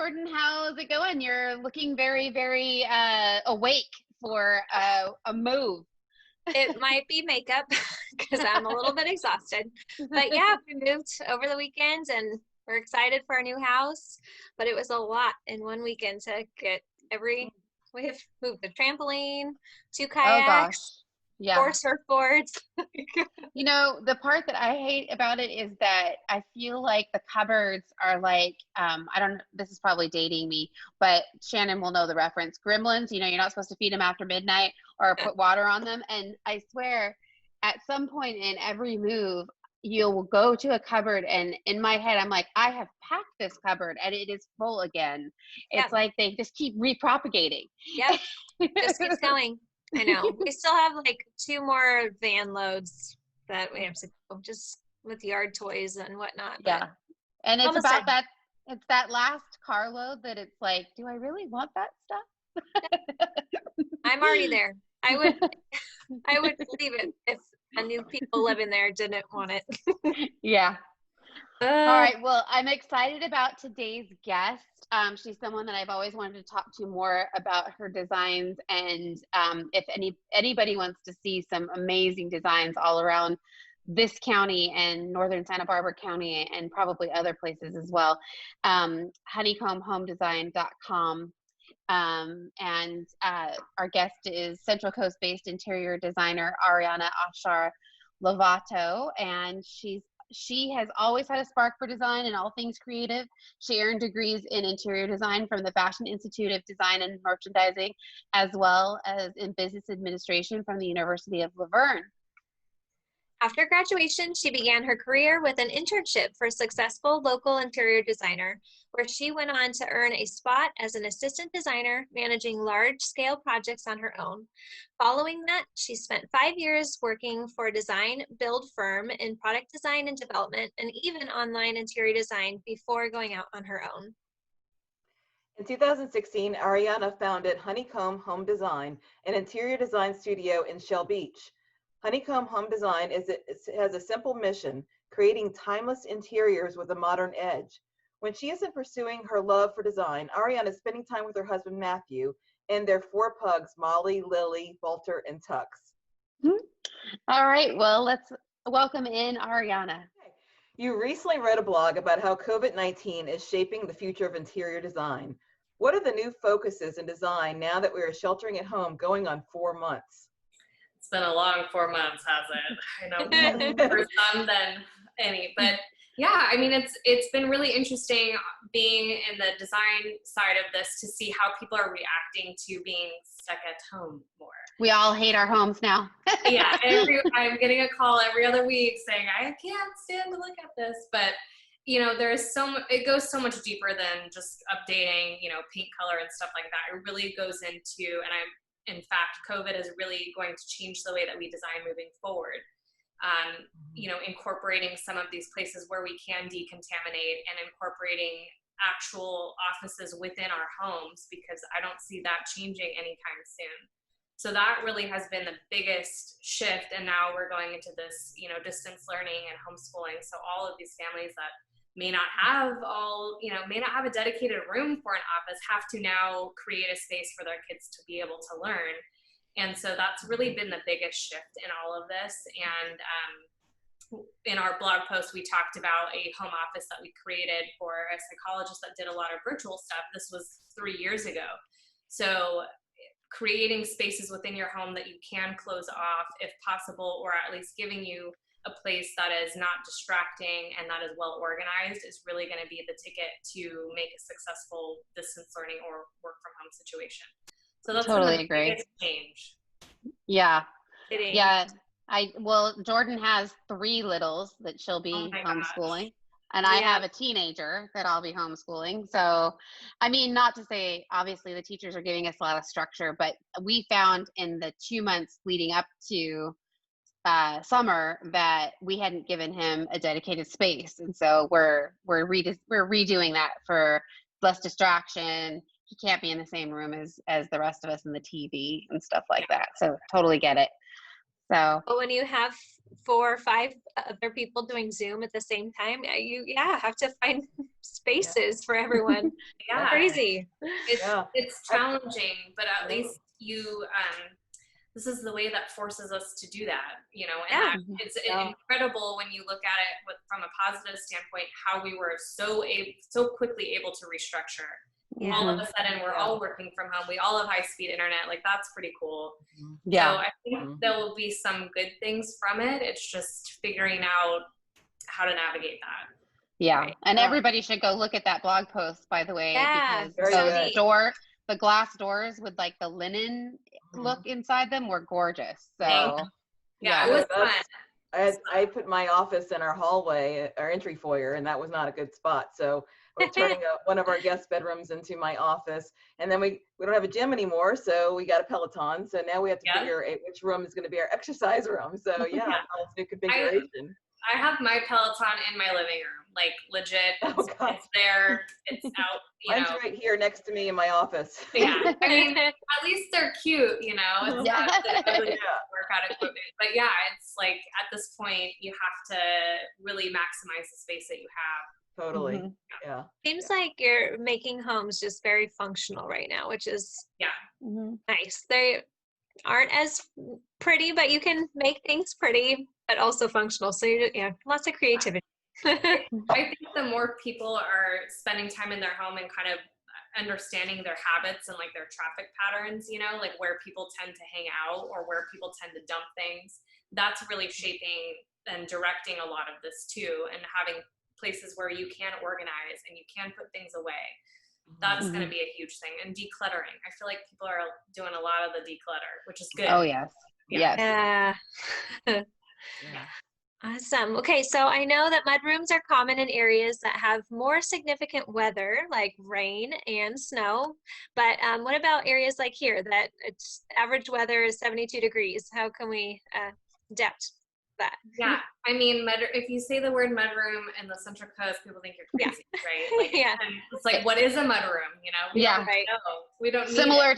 Jordan, how's it going? You're looking very, very awake for a move. It might be makeup because I'm a little bit exhausted. But yeah, we moved over the weekend and we're excited for our new house. But it was a lot in one weekend to get we have moved the trampoline, 2 Oh gosh. kayaks, Yeah. 4 surfboards. You know, the part that I hate about it is that I feel like the cupboards are like, I don't, this is probably dating me, but Shannon will know the reference. Gremlins, you know, you're not supposed to feed them after midnight or put water on them. And I swear, at some point in every move, you'll go to a cupboard, and in my head, I'm like, I have packed this cupboard and it is full again. Yeah, It's like they just keep repropagating. yep, just keeps going. I know. We still have like 2 more van loads that we have to go, just with yard toys and whatnot. But Yeah. And it's almost about done. that, it's that last carload that it's like, do I really want that stuff? I'm already there. I would I would leave it if a new people living there didn't want it. Yeah. All Uh, right. Well, I'm excited about today's guest. She's someone that I've always wanted to talk to more about her designs. And if anybody wants to see some amazing designs all around this county and northern Santa Barbara County and probably other places as well, honeycombhomedesign.com. And our guest is Central Coast based interior designer Ariana Lovato, and she has always had a spark for design and all things creative. She earned degrees in interior design from the Fashion Institute of Design and Merchandising, as well as in business administration from the University of Laverne. After graduation, she began her career with an internship for a successful local interior designer, where she went on to earn a spot as an assistant designer, managing large-scale projects on her own. Following that, she spent 5 years working for a design build firm in product design and development, and even online interior design before going out on her own. In 2016, Ariana founded Honeycomb Home Design, an interior design studio in Shell Beach. Honeycomb Home Design has a simple mission, creating timeless interiors with a modern edge. When she isn't pursuing her love for design, Ariana is spending time with her husband, Matthew, and their 4 pugs, Molly, Lily, Walter, and Tux. All right, well, let's welcome in Ariana. You recently wrote a blog about how COVID-19 is shaping the future of interior design. What are the new focuses in design now that we are sheltering at home going on 4 months? It's been a long 4 months, hasn't it? I know more for some than any, but yeah, I mean, it's been really interesting being in the design side of this to see how people are reacting to being stuck at home more. We all hate our homes now. Yeah, I'm getting a call every other week saying, I can't stand to look at this, but you know, it goes so much deeper than just updating, you know, paint color and stuff like that. It really goes into, in fact, COVID is really going to change the way that we design moving forward. You know, incorporating some of these places where we can decontaminate and incorporating actual offices within our homes, because I don't see that changing anytime soon. So that really has been the biggest shift. And now we're going into this, you know, distance learning and homeschooling. So all of these families that may not have a dedicated room for an office have to now create a space for their kids to be able to learn. And so that's really been the biggest shift in all of this. And in our blog post, we talked about a home office that we created for a psychologist that did a lot of virtual stuff. This was 3 years ago. So creating spaces within your home that you can close off if possible, or at least giving you a place that is not distracting and that is well organized is really going to be the ticket to make a successful distance learning or work from home situation. So that's Totally the agree. biggest change. Yeah. Kidding. Yeah. Jordan has 3 littles that she'll be homeschooling. And I have a teenager that I'll be homeschooling. So, I mean, not to say, obviously, the teachers are giving us a lot of structure, but we found in the 2 months leading up to summer that we hadn't given him a dedicated space. And so we're redoing that for less distraction. He can't be in the same room as the rest of us in the TV and stuff like that. So totally get it. So, But when you have 4 or 5 other people doing Zoom at the same time, you have to find spaces for everyone. Yeah. Crazy. It's challenging, but at least this is the way that forces us to do that, you know, and it's incredible when you look at it from a positive standpoint, how we were so quickly able to restructure. All of a sudden we're all working from home. We all have high-speed internet. Like, that's pretty cool. Yeah. So I think there will be some good things from it. It's just figuring out how to navigate that. Yeah. Right. And everybody should go look at that blog post, by the way, because the glass doors with like the linen look inside them were gorgeous. So it was fun. I put my office in our hallway, our entry foyer, and that was not a good spot. So we're turning one of our guest bedrooms into my office, and then we don't have a gym anymore, so we got a Peloton. So now we have to figure out which room is going to be our exercise room. So it's new configuration. I have my Peloton in my living room, like legit. It's there. It's out. Mine's right here next to me in my office. Yeah, I mean, at least they're cute, you know. It's not the workout equipment, but it's like at this point you have to really maximize the space that you have. Totally. Seems like you're making homes just very functional right now, which is nice. They aren't as pretty, but you can make things pretty but also functional. So lots of creativity. I think the more people are spending time in their home and kind of understanding their habits and like their traffic patterns, you know, like where people tend to hang out or where people tend to dump things, that's really shaping and directing a lot of this too, and having places where you can organize and you can put things away. That's going to be a huge thing. And decluttering. I feel like people are doing a lot of the declutter, which is good. Oh, yes. Yes. Awesome. Okay, so I know that mudrooms are common in areas that have more significant weather, like rain and snow. But what about areas like here that it's average weather is 72 degrees? How can we adapt that? Yeah, I mean, if you say the word mudroom in the Central Coast, people think you're crazy, right? Like, it's like, what is a mudroom? You know? We don't know. We don't similar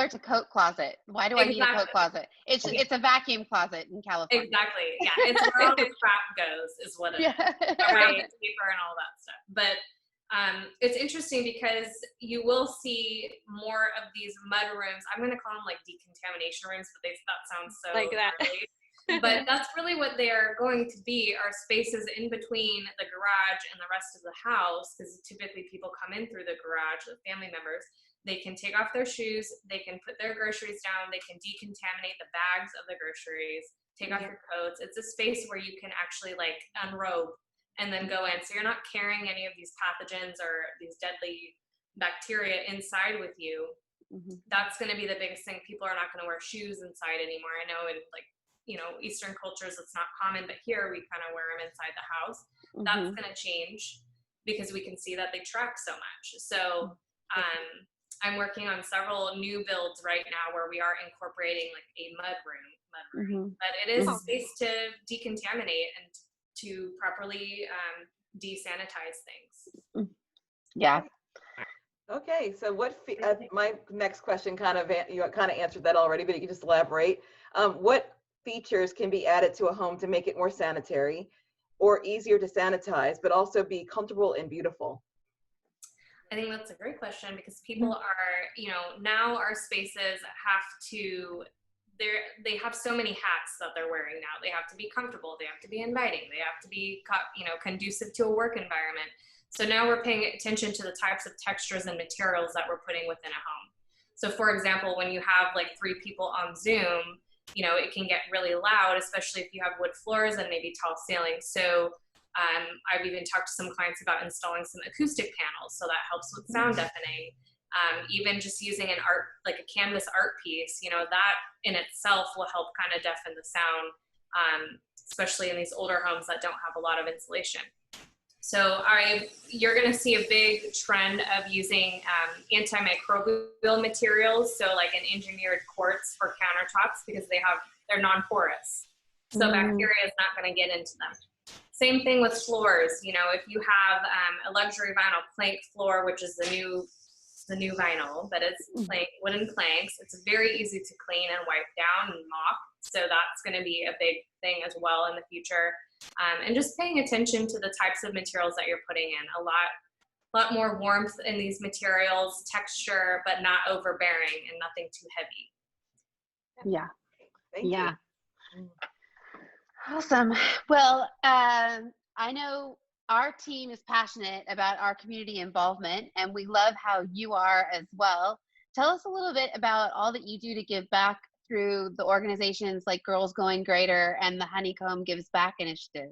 to coat closet. Why do I need a coat closet? It's a vacuum closet in California. Exactly. Yeah, it's where all the crap goes, is what it is. Right, paper and all that stuff. But it's interesting because you will see more of these mud rooms. I'm going to call them like decontamination rooms, but that sounds so like that. But that's really what they're going to be, are spaces in between the garage and the rest of the house, because typically people come in through the garage, the family members. They can take off their shoes, they can put their groceries down, they can decontaminate the bags of the groceries, take off your coats. It's a space where you can actually like unrobe and then go in. So you're not carrying any of these pathogens or these deadly bacteria inside with you. That's going to be the biggest thing. People are not going to wear shoes inside anymore. I know in like, you know, Eastern cultures, it's not common, but here we kind of wear them inside the house. That's going to change because we can see that they track so much. So I'm working on several new builds right now where we are incorporating like a mud room, but it is a space to decontaminate and to properly desanitize things. Yeah. Okay, so my next question you kind of answered that already, but you can just elaborate. What features can be added to a home to make it more sanitary or easier to sanitize, but also be comfortable and beautiful? I think that's a great question, because people are, you know, now our spaces they have so many hats that they're wearing now. They have to be comfortable, they have to be inviting, they have to be, you know, conducive to a work environment. So now we're paying attention to the types of textures and materials that we're putting within a home. So for example, when you have like 3 people on Zoom, you know, it can get really loud, especially if you have wood floors and maybe tall ceilings. So I've even talked to some clients about installing some acoustic panels, so that helps with sound deafening. Even just using a canvas art piece, you know, that in itself will help kind of deafen the sound, especially in these older homes that don't have a lot of insulation. So you're going to see a big trend of using antimicrobial materials, so like an engineered quartz for countertops, because they're non-porous, so bacteria is not going to get into them. Same thing with floors. You know, if you have a luxury vinyl plank floor, which is the new is a new vinyl, but it's wooden planks. It's very easy to clean and wipe down and mop. So that's going to be a big thing as well in the future. And just paying attention to the types of materials that you're putting in. A lot more warmth in these materials, texture, but not overbearing and nothing too heavy. Yeah. Thank you. Awesome. Well, I know our team is passionate about our community involvement, and we love how you are as well. Tell us a little bit about all that you do to give back through the organizations like Girls Going Greater and the Honeycomb Gives Back initiative.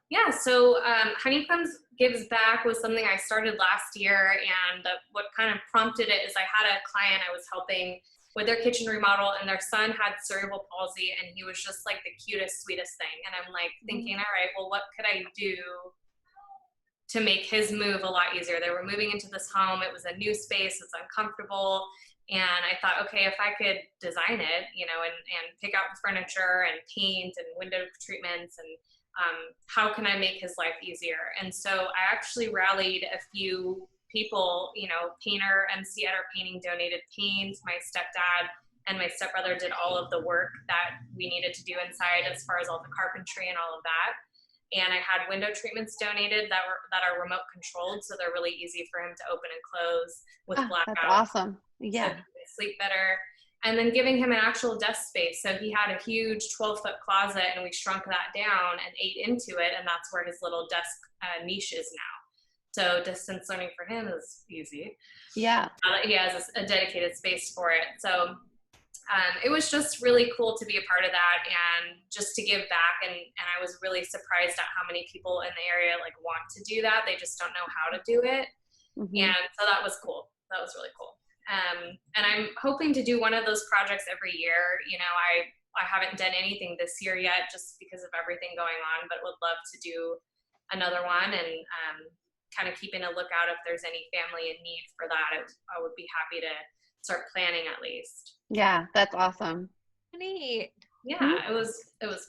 Yeah, so Honeycomb Gives Back was something I started last year, and what kind of prompted it is I had a client I was helping with their kitchen remodel, and their son had cerebral palsy, and he was just like the cutest, sweetest thing. And I'm like thinking, all right, well, what could I do to make his move a lot easier? They were moving into this home. It was a new space. It's uncomfortable. And I thought, okay, if I could design it, you know, and pick out the furniture and paint and window treatments, and how can I make his life easier? And so I actually rallied a few people, you know, painter MC at our painting donated paint. My stepdad and my stepbrother did all of the work that we needed to do inside as far as all the carpentry and all of that. And I had window treatments donated that are remote controlled, so they're really easy for him to open and close with blackouts. That's awesome. Yeah. So he can sleep better. And then giving him an actual desk space. So he had a huge 12-foot closet, and we shrunk that down and ate into it, and that's where his little desk niche is now. So distance learning for him is easy. Yeah. He has a dedicated space for it. So it was just really cool to be a part of that and just to give back. And I was really surprised at how many people in the area like want to do that. They just don't know how to do it. And so that was cool. That was really cool. And I'm hoping to do one of those projects every year. You know, I haven't done anything this year yet just because of everything going on, but would love to do another one, and kind of keeping a lookout if there's any family in need for that. I would be happy to start planning at least. Yeah, that's awesome. Neat. Yeah, it was fun.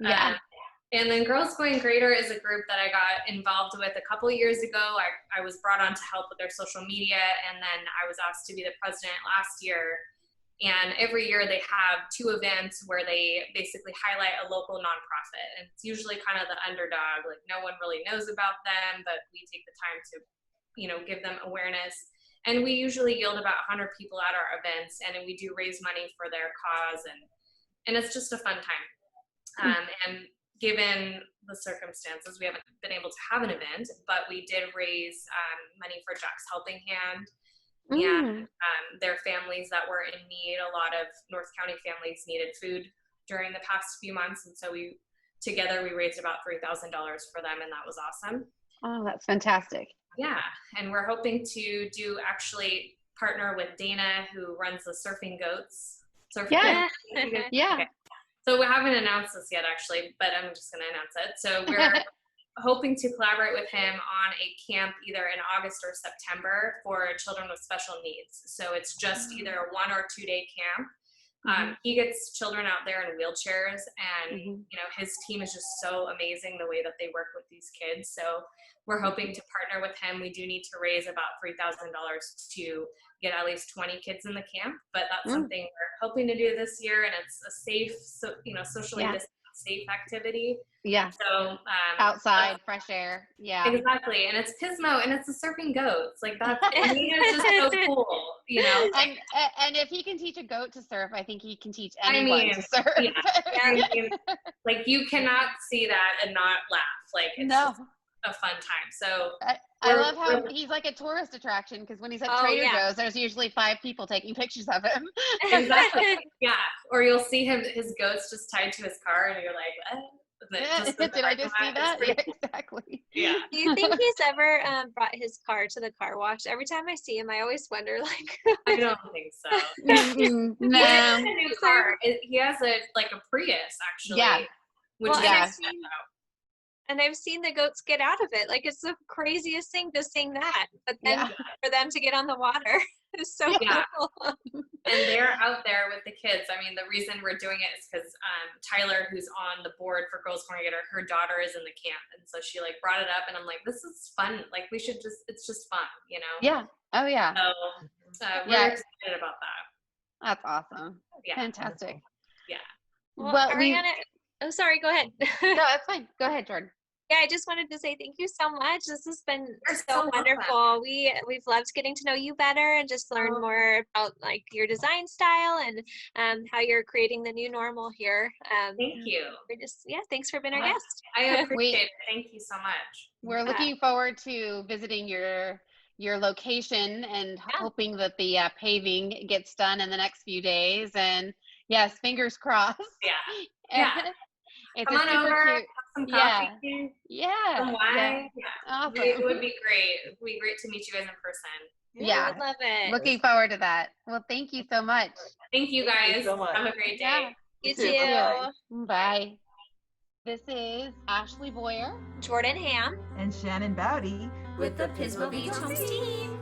Yeah. And then Girls Going Greater is a group that I got involved with a couple of years ago. I was brought on to help with their social media, and then I was asked to be the president last year. And every year they have 2 events where they basically highlight a local nonprofit. And it's usually kind of the underdog, like no one really knows about them, but we take the time to, you know, give them awareness. And we usually yield about 100 people at our events, and we do raise money for their cause, and it's just a fun time. And given the circumstances, we haven't been able to have an event, but we did raise money for Jack's Helping Hand. And their families that were in need. A lot of North County families needed food during the past few months, and so we raised about $3,000 for them, and that was awesome. Oh, that's fantastic. Yeah, and we're hoping to actually partner with Dana, who runs the Surfing Goats. Yeah. Okay. So we haven't announced this yet, actually, but I'm just going to announce it. So we're hoping to collaborate with him on a camp either in August or September for children with special needs. So it's just either a 1 or 2 day camp. He gets children out there in wheelchairs, and you know, his team is just so amazing the way that they work with these kids. So we're hoping to partner with him. We do need to raise about $3,000 to get at least 20 kids in the camp, but that's something we're hoping to do this year, and it's a safe, socially distanced, safe activity. Yeah. So outside, fresh air. Yeah. Exactly. And it's Pismo, and it's the Surfing Goats. Like that's it's just so cool, you know. And if he can teach a goat to surf, I think he can teach anyone to surf. Yeah. I mean, like you cannot see that and not laugh. Like it's just a fun time. So I love how he's like a tourist attraction, because when he's at Trader Joe's, there's usually 5 people taking pictures of him. Exactly. Yeah. Or you'll see his goats just tied to his car, and you're like, what? Did I just see that? Yeah, exactly. Yeah. Do you think he's ever brought his car to the car wash? Every time I see him, I always wonder, like. I don't think so. No. He has a new car. He has a Prius, actually. Yeah. Which And I've seen the goats get out of it. Like, it's the craziest thing to sing that. But then for them to get on the water is so cool. And they're out there with the kids. I mean, the reason we're doing it is because Tyler, who's on the board for Girls Corrigator, her daughter is in the camp. And so she like brought it up and I'm like, this is fun. Like we should it's just fun, you know? Yeah. Oh yeah. So we're excited about that. That's awesome. Yeah. Fantastic. Yeah. Well, Ariana, oh, sorry, go ahead. No, that's fine. Go ahead, Jordan. Yeah, I just wanted to say thank you so much. This has been so wonderful. We've loved getting to know you better and just learn more about like your design style and how you're creating the new normal here. Thank you. We're just thanks for being our guest. I appreciate it. Thank you so much. We're looking forward to visiting your location and hoping that the paving gets done in the next few days. And yes, fingers crossed. Yeah. It's Come on over. Cute. Some coffee. Some wine. Awesome. It would be great. It would be great to meet you guys in person. I love it. Looking forward to that. Well, thank you so much. Thank you guys. Thank you so much. Have a great day. You too. Bye. This is Ashlea Boyer, Jordan Hamm, and Shannon Bowdey with the Pismo Beach Homes team.